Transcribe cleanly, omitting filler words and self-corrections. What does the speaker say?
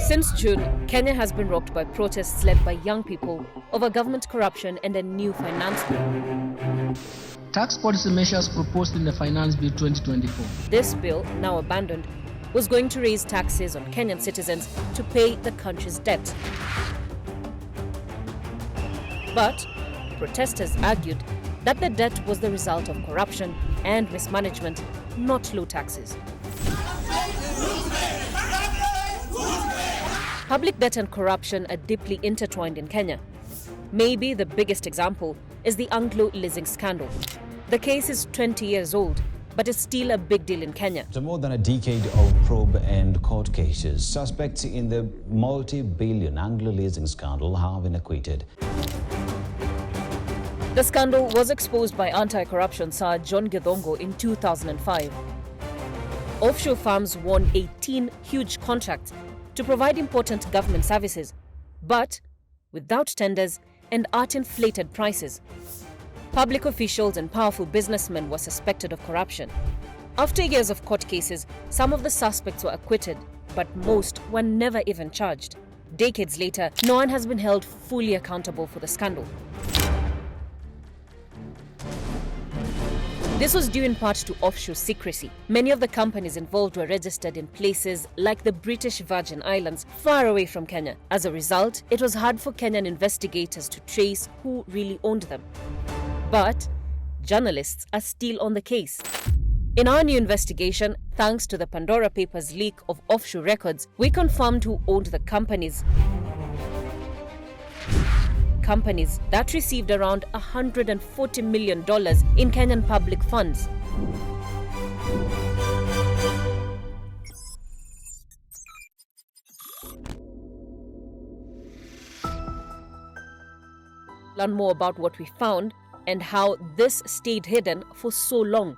Since June, Kenya has been rocked by protests led by young people over government corruption and a new finance bill. Tax policy measures proposed in the Finance Bill 2024. This bill, now abandoned, was going to raise taxes on Kenyan citizens to pay the country's debt. But protesters argued that the debt was the result of corruption and mismanagement, not low taxes. Public debt and corruption are deeply intertwined in Kenya. Maybe the biggest example is the Anglo Leasing scandal. The case is 20 years old, but is still a big deal in Kenya. After more than a decade of probe and court cases, suspects in the multi-billion Anglo Leasing scandal have been acquitted. The scandal was exposed by anti-corruption Sir John Githongo in 2005. Offshore firms won 18 huge contracts to provide important government services, but without tenders and at inflated prices. Public officials and powerful businessmen were suspected of corruption. After years of court cases, some of the suspects were acquitted, but most were never even charged. Decades later, no one has been held fully accountable for the scandal. This was due in part to offshore secrecy. Many of the companies involved were registered in places like the British Virgin Islands, far away from Kenya. As a result, it was hard for Kenyan investigators to trace who really owned them. But journalists are still on the case. In our new investigation, thanks to the Pandora Papers leak of offshore records, we confirmed who owned the companies that received around $140 million in Kenyan public funds. Learn more about what we found and how this stayed hidden for so long.